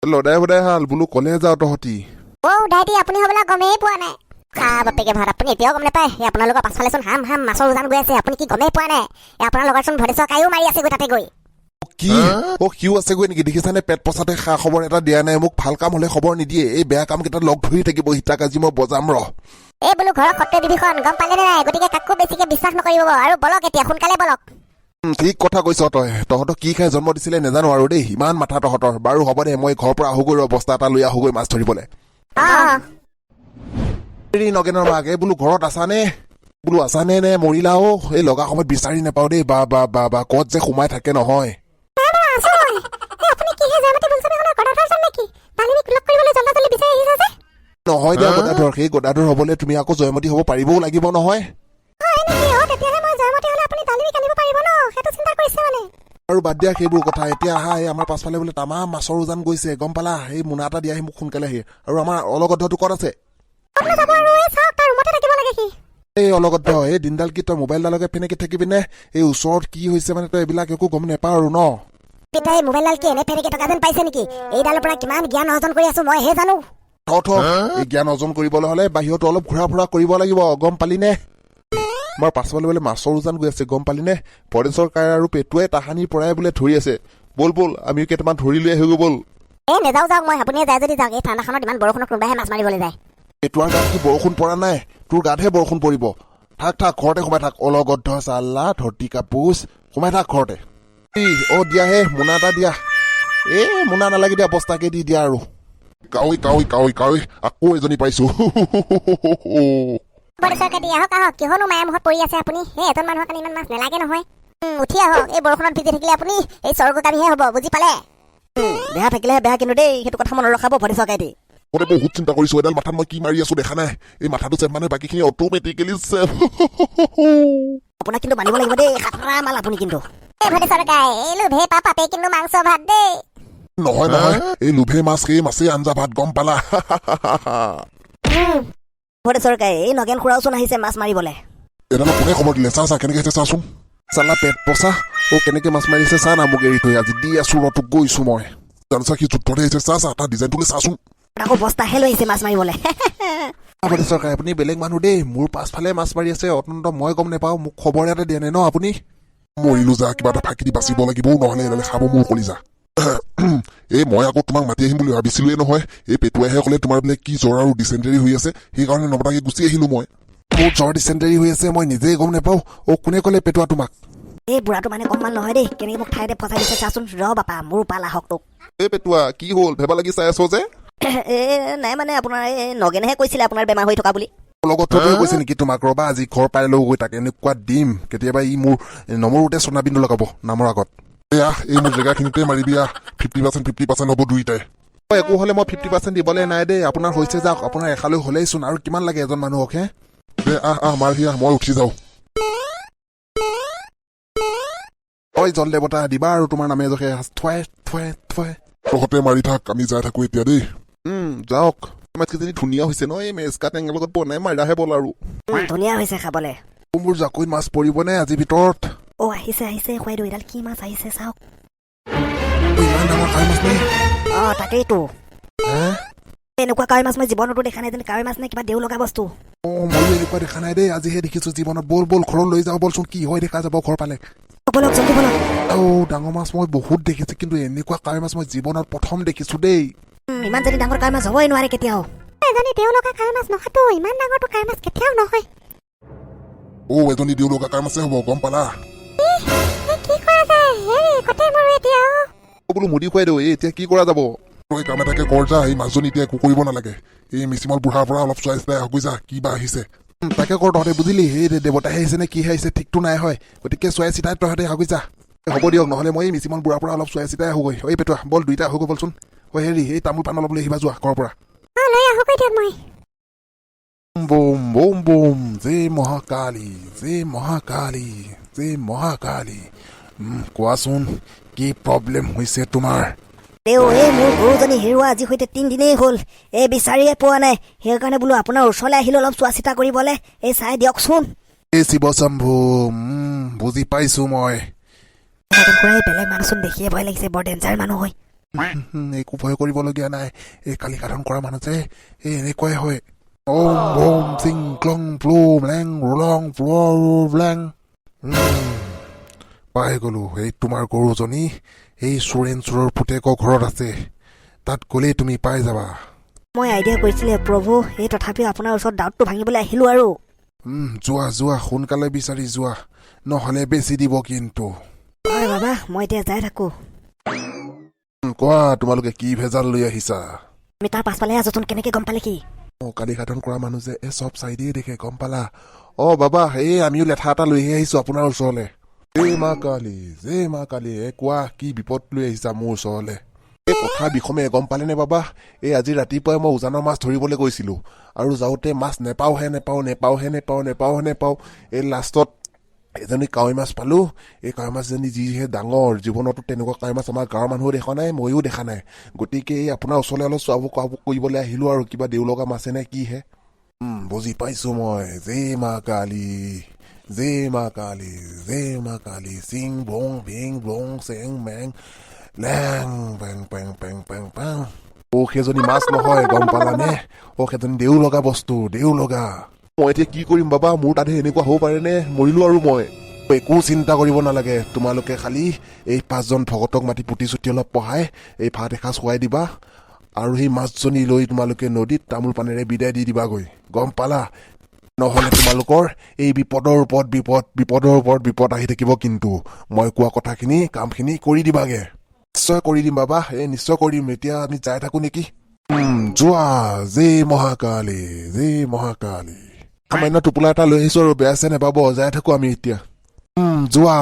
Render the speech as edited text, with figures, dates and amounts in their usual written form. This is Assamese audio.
লদাই বদাই হাল বোলো কলে যাও তহঁতি দাইটি আপুনি হ'বলা গমেই পোৱা নাই বাপেকে ভাত আপুনি এতিয়াও গম নাপায় আপোনালোকৰ পাছফালেচোন হাম মাছৰ উজান গৈ আছে আপুনি কি গমেই পোৱা নাই আপোনাৰ লগতচোন ভদেশ্বৰ কাইও মাৰি আছে গৈ তাতে গৈ কি সিও আছে গৈ নেকি দেখিছানে পেট পচাতে খা খবৰ এটা দিয়া নাই মোক ভাল কাম হলে খবৰ নিদিয়ে এই বেয়া কাম কেইটা লগ ধৰি থাকিব হিতাক আজি মই বজাম এই বোলো ঘৰৰ সত্য বিভীষণ গম পালে নে নাই গতিকে কাকো বেছিকে বিশ্বাস নকৰিব আৰু বলক এতিয়া সোনকালে বলক ঠিক কথা কৈছ তহঁতক কি খাই জন্ম দিছিলে নাজানো আৰু দেই ইমান মাথা তহঁতৰ বাৰু হ'ব দে মই ঘৰৰ পৰা আহোগৈ অৱস্থা এটা লৈ আহোগৈ মাছ ধৰিবলৈ নগেনৰ মাক এই বোলো ঘৰত আছানে বোলো আছানে নে মৰিলা এই লগা সময়ত বিচাৰি নাপাও দেই বা ক'ত যে সোমাই থাকে নহয় নহয় দিয়া গদাধৰ সেই গদাধৰ হবলৈ তুমি আকৌ জয়মতী হ'ব পাৰিবও লাগিব নহয় আৰু বাদ দিয়া সেইবোৰ কথা এতিয়া আহা এই আমাৰ পাছফালে বোলে তামাম মাছৰ উজান গৈছে গম পালা সেই মোনা এটা দিয়া মোক সোনকালে আহি আৰু আমাৰ অলগদ্ধটো ক'ত আছে এই অলগদ্ধ এই দিনডাল কি তই মোবাইলডালকে ফেনেকি থাকিবি নে এই ওচৰত কি হৈছে মানে তই এইবিলাক একো গম নেপাও আৰু ন পিতাই মোবাইলডাল কি এনে ফেনেকি থকা যেন পাইছে নেকি এইডালৰ পৰা কিমান জ্ঞান অৰ্জন কৰি আছো মই হে জানো এই জ্ঞান অৰ্জন কৰিবলৈ হলে বাহিৰত অলপ ঘূৰা ফুৰা কৰিব লাগিব গম পালি নে আমাৰ পাছফালে বোলে মাছৰ উজান গৈ আছে গম পালি নে পৰেশৰ কাই আৰু পেটুৱে তাহানিৰ পৰাই বোলে ধৰি আছে বল আমিও কেইটামান ধৰি লৈ আহিব বল এই নেযাওঁ যাওক মই আপুনিয়ে যায় যদি যাওক এই ঠাণ্ডাখনত ইমান বৰষুণত কোনোবাহে মাছ মাৰিবলৈ যায় পেটুৱাৰ গাত কি বৰষুণ পৰা নাই তোৰ গাতহে বৰষুণ পৰিব থাক ঘৰতে সোমাই থাক অলগদ্ধ চাল্লা ধৰতি কাপোচ সোমাই থাক ঘৰতে দিয়া হে মোনা এটা দিয়া মোনা নালাগে দিয়া বস্তাকে দি দিয়া আৰু কাউই আকৌ এজনী পাইছো কিহনো মায়া মুখত পৰি আছে আপুনি সেই এজন মানুহৰ কাৰণে ইমান মাছ নেলাগে নহয় উঠি আহক এই বৰষুণত ভিজি থাকিলে আপুনি এই স্বৰ্গকামীহে হ'ব বুজি পালে বেয়া থাকিলেহে বেয়া কিন্তু দেই সেইটো কথা মনত ৰখাব ভদেশ্বৰ কাইটি মই বহুত চিন্তা কৰিছো এডাল মাথাত মই কি মাৰি আছো দেখা নাই এই মাথাটো চেভ মানে বাকীখিনি অট'মেটিকেলি চেভ আপোনাক কিন্তু মানিব লাগিব দেই খাতৰা মাল আপুনি কিন্তু এই ভদেশ্বৰ কাই এই লোভে পাপে কিন্তু মাংস ভাত দেই নহয় এই লোভে মাছ সেই মাছেই আঞ্জা ভাত গম পালা ভদেশ্বৰ কাই এই নগেন খুৰাওচোন আহিছে মাছ মাৰিবলৈ এডাল কোনে খবৰ দিলে চা কেনেকে হৈছে চাচোন চালা পেট পচা কেনেকে মাছ মাৰিছে চা না মোক এৰি থৈ আজি দি আছো ৰটোক গৈছো মই জানোচা সি যুদ্ধতে আহিছে চা তাৰ ডিজাইনটোকে চাচোন আকৌ বস্তাহে লৈ আহিছে মাছ মাৰিবলৈ ভদেশ্বৰ কাই আপুনি বেলেগ মানুহ দেই মোৰ পাছফালে মাছ মাৰি আছে অত্যন্ত মই গম নাপাওঁ মোক খবৰ এটা দিয়া নাই ন আপুনি মৰিলো যা কিবা এটা ফাঁকি দি বাচিব লাগিব নহলে এডালে খাব মোৰ কলিজা এই মই আকৌ তোমাক মাতি আহিম বুলি ভাবিছিলোৱে নহয় এই পেটুৱাইহে ক'লে তোমাৰ বোলে কি জ্বৰ আৰু ডিচেণ্টেৰী হৈ আছে সেইকাৰণে নপতাকে গুচি আহিলো মই মোৰ জ্বৰ ডিচেণ্টেৰী হৈ আছে মই নিজেই গম নাপাওঁ কোনে ক'লে পেটুৱা তোমাক এই বুঢ়াটো মানে কম মান নহয় দেই কেনেকে মোক ঠাইতে ফচাই দিছে চাচোন বাপা মোৰ পাল আহক তোক এই পেটুৱা কি হ'ল ভেবা লাগি চাই আছ যে নাই মানে আপোনাৰ এই নগেনেহে কৈছিলে আপোনাৰ বেমাৰ হৈ থকা বুলি লগত কৈছে নেকি তোমাক ৰবা আজি ঘৰ পাই লৈ গৈ তাক এনেকুৱা দিম কেতিয়াবা ই মোৰ নমৰোতে চনা বিন্দু লগাব নামৰ আগত এই মোৰ জেগাখিনিতে মাৰিবি 50% হ'ব দুইটাই একো হলে মই 50% দিবলৈ নাই দেই আপোনাৰ হৈছে যাওক আপোনাৰ এখালৈ হলেইচোন আৰু কিমান লাগে এজন মানুহক হে মাৰহি মই উঠি যাওঁ জল দেৱতা দিবা আৰু তোমাৰ নামে জখে তহঁতে মাৰি থাক আমি যাই থাকো এতিয়া দেই যাওক মাছকেইজনী ধুনীয়া হৈছে ন এই মেচকা টেঙাৰ লগত বনাই মাৰিলাহে বল আৰু ধুনীয়া হৈছে খাবলে মোৰ জাকৈত মাছ পৰিবনে আজিৰ ভিতৰত আহিছে খুৱাইদেউ এডাল কি মাছ আহিছে চাওক ইমান ডাঙৰ কাৱৈ মাছ নে তাকেইতো এনেকুৱা কাৱৈ মাছ মই জীৱনতো দেখা নাই যেন কাৱৈ মাছ নে কিবা দেউ লগা বস্তু ময়ো এনেকুৱা দেখা নাই দেই আজিহে দেখিছো জীৱনত বল ঘৰত লৈ যাওঁ বলচোন কি হয় দেখা যাব ঘৰ পালে ডাঙৰ মাছ মই বহুত দেখিছো কিন্তু এনেকুৱা কাৱৈ মাছ মই জীৱনত প্ৰথম দেখিছো দেই ইমান যদি ডাঙৰ কাৱৈ মাছ হ'বই নোৱাৰে কেতিয়াও এজনী দেউ লগা কাৱৈ মাছ নহয়তো ইমান ডাঙৰটো কাৱৈ মাছ কেতিয়াও নহয় এজনী দেউ লগা কাৱৈ মাছে হ'ব গম পালা বোলো মুদি খুৱাই দিওঁ এতিয়া কি কৰা যাব তই কাম এটাকে কৰ যা এই মাছজনী এতিয়া একো কৰিব নালাগে এই মিচিমল বুঢ়াৰ পৰা অলপ চোৱাই চিতাই আহগৈ যা কিবা আহিছে তাকে কৰ তহঁতে বুজিলি সেই দেৱতাহে আহিছে নে কি আহিছে ঠিকটো নাই হয় গতিকে চোৱাই চিতাই তহঁতে আহগৈ যা হ'ব দিয়ক নহ'লে মই এই মিচিমল বুঢ়াৰ পৰা অলপ চোৱাই চিতাই আহোগৈ এই পেটুৱা বল দুইটা আহগৈ বলচোন হেৰি এই তামোল পাণ অলপ লৈ আহিবা যোৱা ঘৰৰ পৰা বোম বোম বোম জয় মহাকালী কোৱাচোন কি প্ৰব্লেম হৈছে তোমাৰ মোৰ গৰুজনী হেৰুৱা আজি সৈতে 3 দিনেই হ'ল এই বিচাৰিয়ে পোৱা নাই সেইকাৰণে বোলো আপোনাৰ ওচৰলৈ আহিলো অলপ চোৱা চিতা কৰিবলৈ এই চাই দিয়কচোন এই শিৱশম্ভু বুজি পাইছো মই বেলেগ মানুহচোন দেখিয়ে ভয় লাগিছে বৰ ডেঞ্জাৰ মানুহ হয় একো ভয় কৰিবলগীয়া নাই এই কালি সাধন কৰা মানুহ যে এই এনেকুৱাই হয় ওম ভোম চিং ক্লং প্লুম লেং ৰোলং প্লেং পাই গলো এই তোমাৰ গৰুজনী এই চোৰেন চোৰৰ পুতেকৰ ঘৰত আছে তাত গ'লেই তুমি পাই যাবা মই আইডিয়া কৰিছিলে প্ৰভু এই তথাপিও আপোনাৰ ওচৰত ডাউটটো ভাঙিবলৈ আহিলো আৰু যোৱা যোৱা সোনকালে বিচাৰি যোৱা নহ'লে বেছি দিব কিন্তু হয় বাবা মই এতিয়া যাই থাকো কোৱা তোমালোকে কি ভেজাল লৈ আহিছা আমি তাৰ পাছফালে আছোচোন কেনেকে গম পালে কি কালি সাধন কৰা মানুহ যে এই চব চাইডেই দেখে গম পালা বাবা এই আমিও লেঠা এটা লৈহে আহিছো আপোনাৰ ওচৰলে জে মা কালী কোৱা কি বিপদ লৈ আহিছা মোৰ ওচৰলে এই কথা বিষমে গম পালেনে বাবা এই আজি ৰাতিপুৱাই মই উজানৰ মাছ ধৰিবলৈ গৈছিলো আৰু যাওঁতে মাছ নেপাওঁ এই লাষ্টত এজনী কাৱৈ মাছ পালো এই কাৱৈ মাছজনী যিহে ডাঙৰ জীৱনতো তেনেকুৱা কাৱৈ মাছ আমাৰ গাঁৱৰ মানুহো দেখা নাই ময়ো দেখা নাই গতিকে এই আপোনাৰ ওচৰলৈ অলপ চোৱাব কৰিবলৈ আহিলো আৰু কিবা দেউলগা মাছে নে কিহে বুজি পাইছো মই জে মা কালী চিং ভং ভিং ভং চেং মেং লেং পেং পেং পেং পেং পেং সেইজনী মাছ নহয় গম পালানে সেইজনী দেউলগা বস্তু দেউলগা মই এতিয়া কি কৰিম বাবা মোৰ তাতে এনেকুৱা হ'ব পাৰেনে মৰিলো আৰু মই একো চিন্তা কৰিব নালাগে তোমালোকে খালি এই 5জন ভকতক মাতি পুতি চুটি অলপ পঢ়াই এই ভাত এসাঁজ খুৱাই দিবা আৰু সেই মাছজনী লৈ তোমালোকে নদীত তামোল পানেৰে বিদায় দি দিবাগৈ গম পালা নহ'লে তোমালোকৰ এই বিপদৰ ওপৰত বিপদ আহি থাকিব কিন্তু মই কোৱা কথাখিনি কামখিনি কৰি দিবাগে নিশ্চয় কৰি দিম বাবা নিশ্চয় কৰি দিম এতিয়া আমি যাই থাকো নেকি যোৱা জে মহাকালী সামান্য টোপোলা এটা লৈ আহিছো আৰু বেয়া চেয়া নেপাব যাই থাকো আমি এতিয়া যোৱা